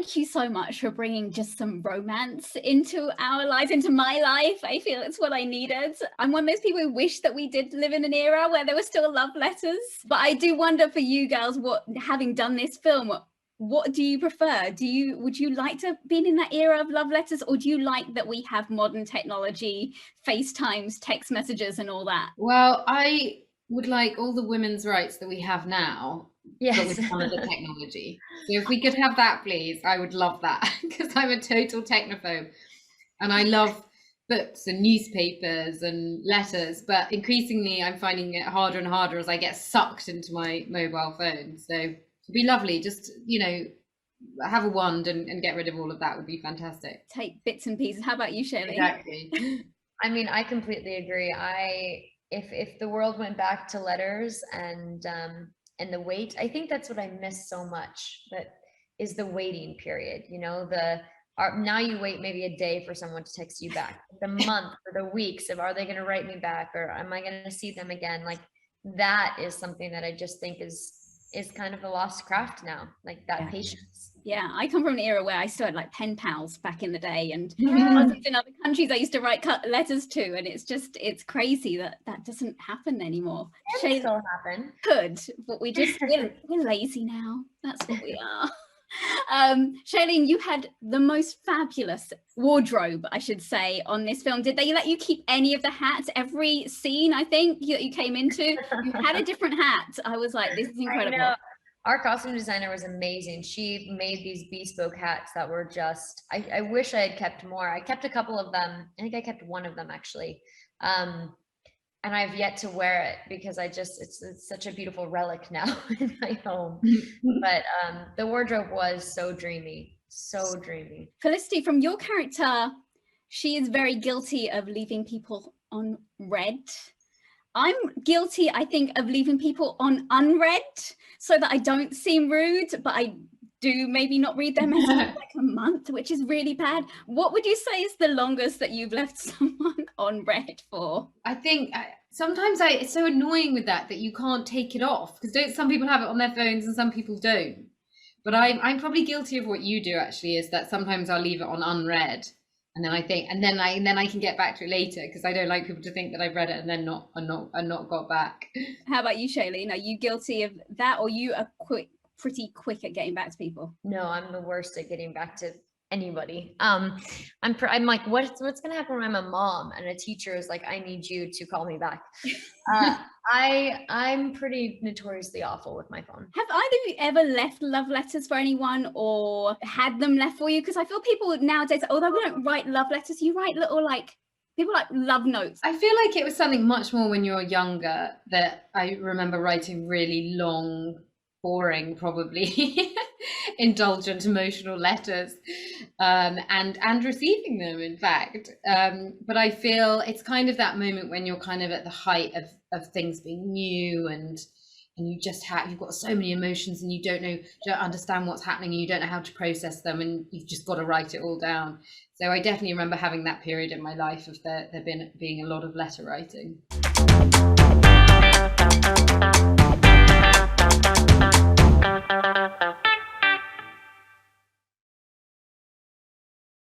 thank you so much for bringing just some romance into our lives, into my life. I feel it's what I needed. I'm one of those people who wish that we did live in an era where there were still love letters. But I do wonder for you girls, having done this film, what do you prefer? Would you like to be in that era of love letters, or do you like that we have modern technology, FaceTimes, text messages and all that? Well, I would like all the women's rights that we have now, but Yes. with some of the technology. So if we could have that, please, I would love that, because I'm a total technophobe and I love books and newspapers and letters, but increasingly I'm finding it harder and harder as I get sucked into my mobile phone. So it'd be lovely, just, have a wand and get rid of all of that would be fantastic. Take bits and pieces. How about you, Shailene? Exactly. I mean, I completely agree. If the world went back to letters and the wait, I think that's what I miss so much. That is the waiting period. Now you wait maybe a day for someone to text you back, the month or the weeks of, are they going to write me back, or am I going to see them again? Like, that is something that I just think is kind of a lost craft now, like that patience. Yeah, I come from an era where I still had like pen pals back in the day, and cousins in other countries I used to write letters to, and it's crazy that doesn't happen anymore. It still happen. Could, but we're lazy now. That's what we are. Shailene, you had the most fabulous wardrobe, I should say, on this film. Did they let you keep any of the hats? Every scene, I think, that you came into, you had a different hat. I was like, this is incredible. Our costume designer was amazing. She made these bespoke hats that were just, I wish I had kept more. I kept a couple of them. I think I kept one of them actually. And I've yet to wear it because it's such a beautiful relic now in my home. But the wardrobe was so dreamy, so dreamy. Felicity, from your character, she is very guilty of leaving people on red. I'm guilty, I think, of leaving people on unread so that I don't seem rude, but I do maybe not read their message for like a month, which is really bad. What would you say is the longest that you've left someone on red for? I think sometimes it's so annoying with that you can't take it off, because some people have it on their phones and some people don't. But I'm probably guilty of what you do, actually, is that sometimes I'll leave it on unread, and then I think, and then I can get back to it later, because I don't like people to think that I've read it and then not got back. How about you, Shailene? Are you guilty of that, or you are pretty quick at getting back to people? No, I'm the worst at getting back to anybody. I'm like, what's gonna happen when I'm a mom and a teacher is like, I need you to call me back? I'm pretty notoriously awful with my phone. Have either of you ever left love letters for anyone, or had them left for you? Because I feel people nowadays, although we don't write love letters, you write little people like love notes. I feel like it was something much more when you're younger, that I remember writing really long, boring, probably indulgent emotional letters, and receiving them, in fact. But I feel it's kind of that moment when you're kind of at the height of things being new, and you just you've got so many emotions, and you don't understand what's happening, and you don't know how to process them, and you've just got to write it all down. So I definitely remember having that period in my life of there being a lot of letter writing.